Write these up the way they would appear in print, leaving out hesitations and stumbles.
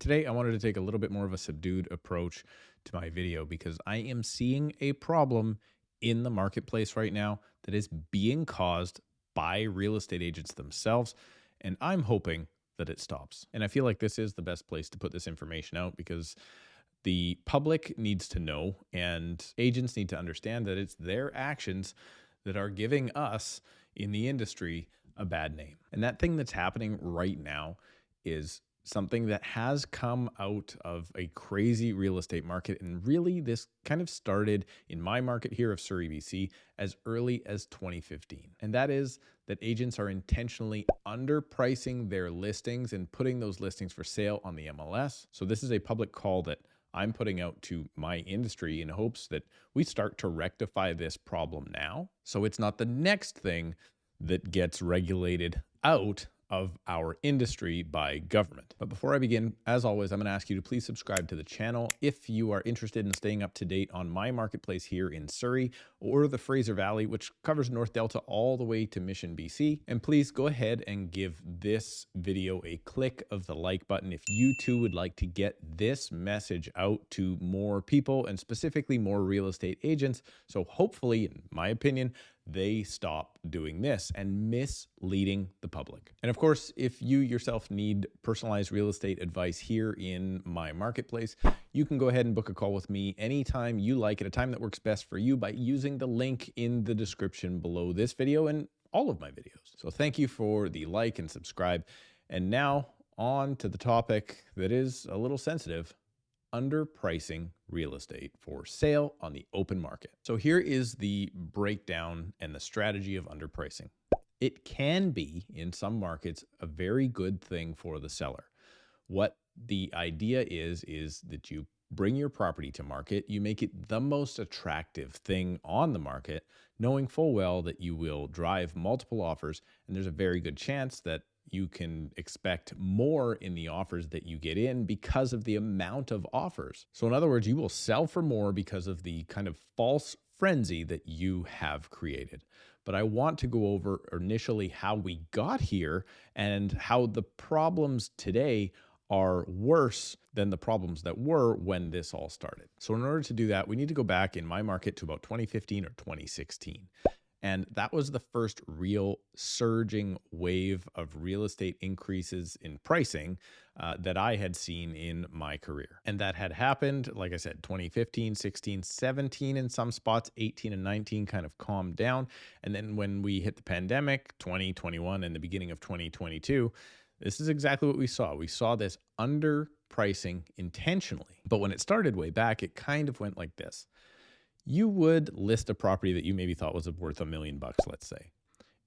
Today, I wanted to take a little bit more of a subdued approach to my video because I am seeing a problem in the marketplace right now that is being caused by real estate agents themselves, and I'm hoping that it stops. And I feel like this is the best place to put this information out because the public needs to know and agents need to understand that it's their actions that are giving us in the industry a bad name. And that thing that's happening right now is something that has come out of a crazy real estate market. And really, this kind of started in my market here of Surrey, BC, as early as 2015. And that is that agents are intentionally underpricing their listings and putting those listings for sale on the MLS. So this is a public call that I'm putting out to my industry in hopes that we start to rectify this problem now. So it's not the next thing that gets regulated out of our industry by government. But before I begin, as always, I'm going to ask you to please subscribe to the channel if you are interested in staying up to date on my marketplace here in Surrey or the Fraser Valley, which covers North Delta all the way to Mission, BC. And please go ahead and give this video a click of the like button if you too would like to get this message out to more people and specifically more real estate agents. So hopefully, in my opinion, they stop doing this and misleading the public. And of course, if you yourself need personalized real estate advice here in my marketplace, you can go ahead and book a call with me anytime you like at a time that works best for you by using the link in the description below this video and all of my videos. So thank you for the like and subscribe. And now on to the topic that is a little sensitive: underpricing real estate for sale on the open market. So here is the breakdown and the strategy of underpricing. It can be, in some markets, a very good thing for the seller. What the idea is that you bring your property to market, you make it the most attractive thing on the market, knowing full well that you will drive multiple offers, and there's a very good chance that you can expect more in the offers that you get in because of the amount of offers. So in other words, you will sell for more because of the kind of false frenzy that you have created. But I want to go over initially how we got here and how the problems today are worse than the problems that were when this all started. So in order to do that, we need to go back in my market to about 2015 or 2016. And that was the first real surging wave of real estate increases in pricing that I had seen in my career. And that had happened, like I said, 2015, 16, 17 in some spots, 18 and 19 kind of calmed down. And then when we hit the pandemic, 2021 and the beginning of 2022, this is exactly what we saw. We saw this underpricing intentionally. But when it started way back, it kind of went like this. You would list a property that you maybe thought was worth $1 million, let's say,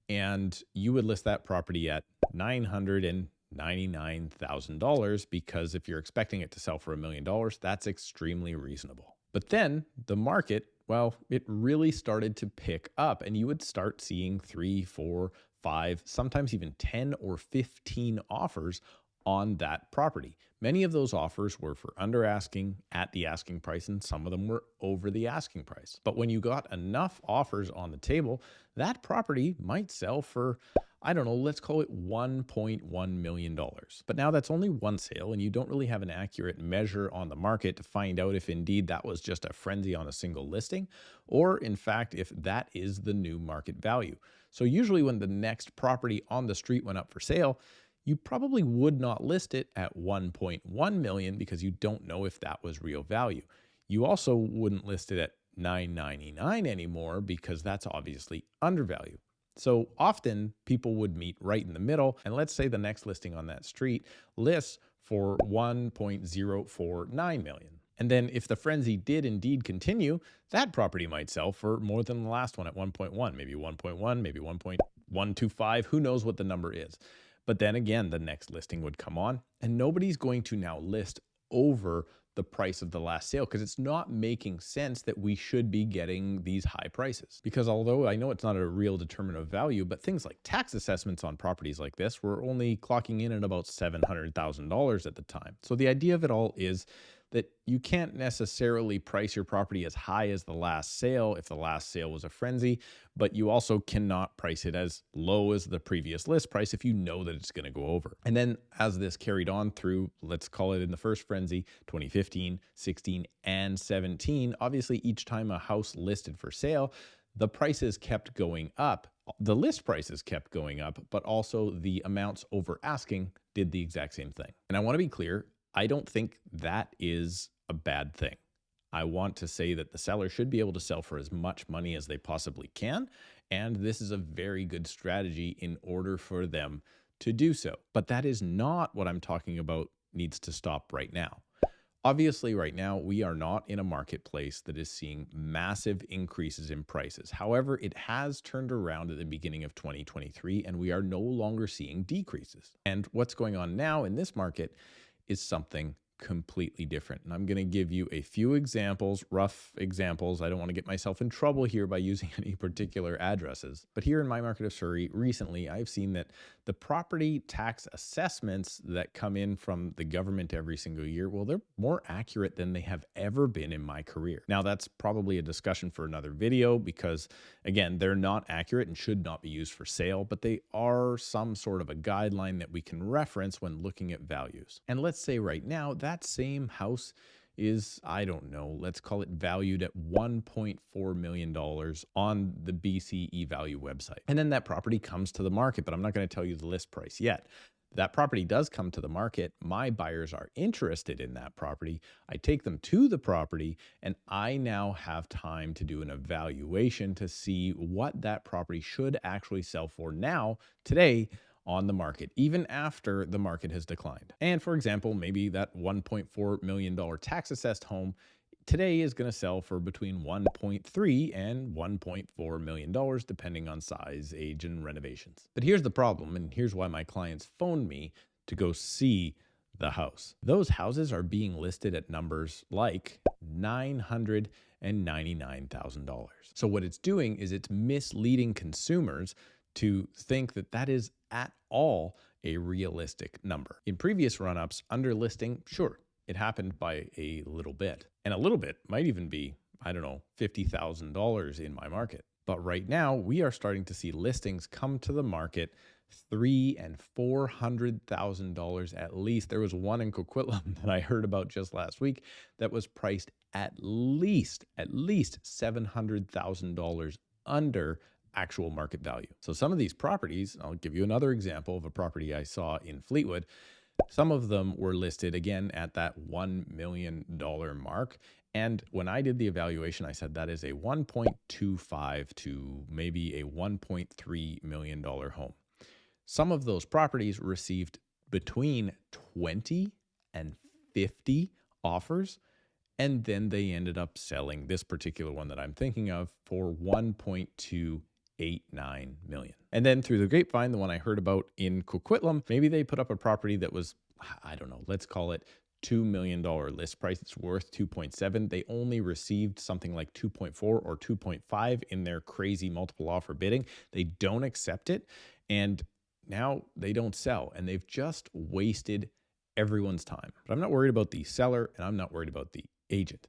and you would list that property at $999,000 because if you're expecting it to sell for $1 million, that's extremely reasonable. But then the market, well, it really started to pick up and you would start seeing 3, 4, 5, sometimes even 10 or 15 offers on that property. Many of those offers were for under asking, at the asking price, and some of them were over the asking price. But when you got enough offers on the table, that property might sell for, I don't know, let's call it $1.1 million. But now that's only one sale, and you don't really have an accurate measure on the market to find out if indeed that was just a frenzy on a single listing, or in fact, if that is the new market value. So usually when the next property on the street went up for sale, you probably would not list it at 1.1 million because you don't know if that was real value. You also wouldn't list it at $999 anymore because that's obviously undervalue. So often people would meet right in the middle, and let's say the next listing on that street lists for 1.049 million. And then if the frenzy did indeed continue, that property might sell for more than the last one at 1.1, maybe 1.1, maybe 1.125, who knows what the number is. But then again, the next listing would come on and nobody's going to now list over the price of the last sale because it's not making sense that we should be getting these high prices. Because although I know it's not a real determinant of value, but things like tax assessments on properties like this were only clocking in at about $700,000 at the time. So the idea of it all is, that you can't necessarily price your property as high as the last sale if the last sale was a frenzy, but you also cannot price it as low as the previous list price if you know that it's going to go over. And then as this carried on through, let's call it in the first frenzy, 2015, 16, and 17, obviously each time a house listed for sale, the prices kept going up. The list prices kept going up, but also the amounts over asking did the exact same thing. And I want to be clear, I don't think that is a bad thing. I want to say that the seller should be able to sell for as much money as they possibly can, and this is a very good strategy in order for them to do so. But that is not what I'm talking about needs to stop right now. Obviously, right now, we are not in a marketplace that is seeing massive increases in prices. However, it has turned around at the beginning of 2023, and we are no longer seeing decreases. And what's going on now in this market is something completely different. And I'm going to give you a few examples, rough examples. I don't want to get myself in trouble here by using any particular addresses. But here in my market of Surrey, recently, I've seen that the property tax assessments that come in from the government every single year, well, they're more accurate than they have ever been in my career. Now, that's probably a discussion for another video because, again, they're not accurate and should not be used for sale, but they are some sort of a guideline that we can reference when looking at values. And let's say right now, that same house is, I don't know, let's call it valued at $1.4 million on the BC eValue website. And then that property comes to the market, but I'm not going to tell you the list price yet. That property does come to the market. My buyers are interested in that property. I take them to the property, and I now have time to do an evaluation to see what that property should actually sell for now, today, on the market, even after the market has declined. And for example, maybe that $1.4 million tax assessed home today is going to sell for between $1.3 and $1.4 million, depending on size, age, and renovations. But here's the problem, and here's why my clients phoned me to go see the house. Those houses are being listed at numbers like $999,000. So what it's doing is it's misleading consumers to think that that is at all a realistic number. In previous run-ups, under listing, sure, it happened by a little bit. And a little bit might even be, I don't know, $50,000 in my market. But right now, we are starting to see listings come to the market $300,000 and $400,000 at least. There was one in Coquitlam that I heard about just last week that was priced at least $700,000 under actual market value. So some of these properties, I'll give you another example of a property I saw in Fleetwood. Some of them were listed again at that $1 million mark. And when I did the evaluation, I said that is a $1.25 to maybe a $1.3 million home. Some of those properties received between 20 and 50 offers. And then they ended up selling this particular one that I'm thinking of for $1.289 million. And then through the grapevine, the one I heard about in Coquitlam, maybe they put up a property that was, I don't know, let's call it $2 million list price. It's worth 2.7. They only received something like 2.4 or 2.5 in their crazy multiple offer bidding. They don't accept it. And now they don't sell. And they've just wasted everyone's time. But I'm not worried about the seller, and I'm not worried about the agent.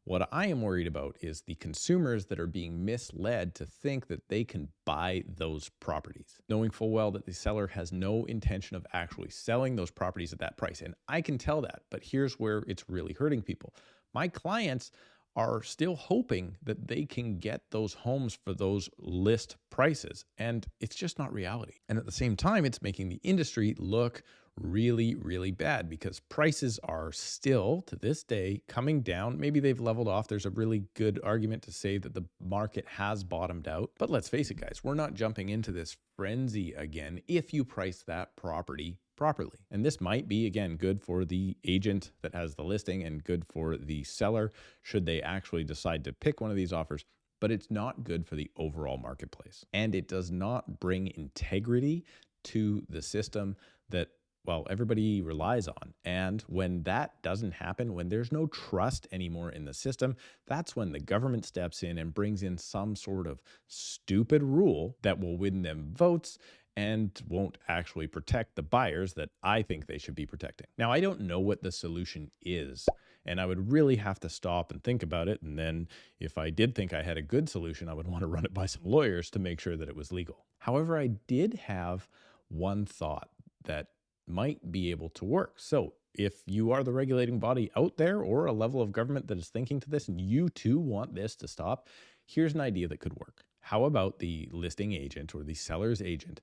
What I am worried about is the consumers that are being misled to think that they can buy those properties, knowing full well that the seller has no intention of actually selling those properties at that price. And I can tell that, but here's where it's really hurting people. My clients are still hoping that they can get those homes for those list prices, and it's just not reality. And at the same time, it's making the industry look really, really bad because prices are still, to this day, coming down. Maybe they've leveled off. There's a really good argument to say that the market has bottomed out. But let's face it, guys, we're not jumping into this frenzy again if you price that property properly. And this might be, again, good for the agent that has the listing and good for the seller should they actually decide to pick one of these offers. But it's not good for the overall marketplace. And it does not bring integrity to the system that, well, everybody relies on. And when that doesn't happen, when there's no trust anymore in the system, that's when the government steps in and brings in some sort of stupid rule that will win them votes and won't actually protect the buyers that I think they should be protecting. Now, I don't know what the solution is, and I would really have to stop and think about it. And then if I did think I had a good solution, I would want to run it by some lawyers to make sure that it was legal. However, I did have one thought that might be able to work. So if you are the regulating body out there or a level of government that is thinking to this and you too want this to stop, here's an idea that could work. How about the listing agent or the seller's agent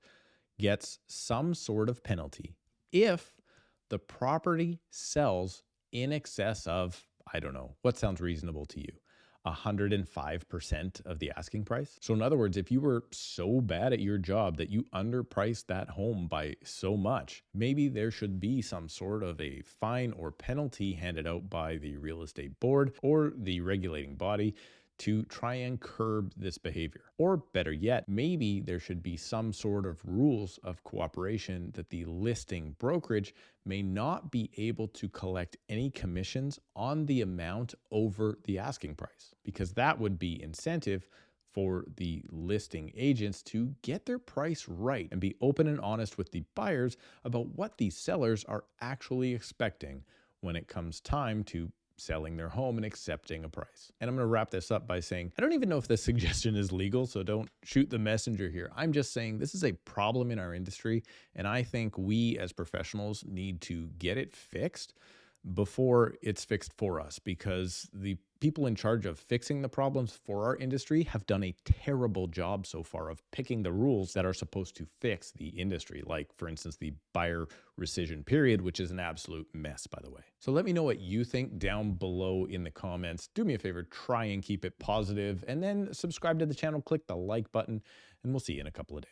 gets some sort of penalty if the property sells in excess of, I don't know, what sounds reasonable to you? 105% of the asking price. So in other words, if you were so bad at your job that you underpriced that home by so much, maybe there should be some sort of a fine or penalty handed out by the real estate board or the regulating body to try and curb this behavior. Or better yet, maybe there should be some sort of rules of cooperation that the listing brokerage may not be able to collect any commissions on the amount over the asking price, because that would be incentive for the listing agents to get their price right and be open and honest with the buyers about what these sellers are actually expecting when it comes time to selling their home and accepting a price. And I'm going to wrap this up by saying, I don't even know if this suggestion is legal, so don't shoot the messenger here. I'm just saying this is a problem in our industry, and I think we as professionals need to get it fixed before it's fixed for us, because the people in charge of fixing the problems for our industry have done a terrible job so far of picking the rules that are supposed to fix the industry. Like, for instance, the buyer rescission period, which is an absolute mess, by the way. So let me know what you think down below in the comments. Do me a favor, try and keep it positive, and then subscribe to the channel, click the like button, and we'll see you in a couple of days.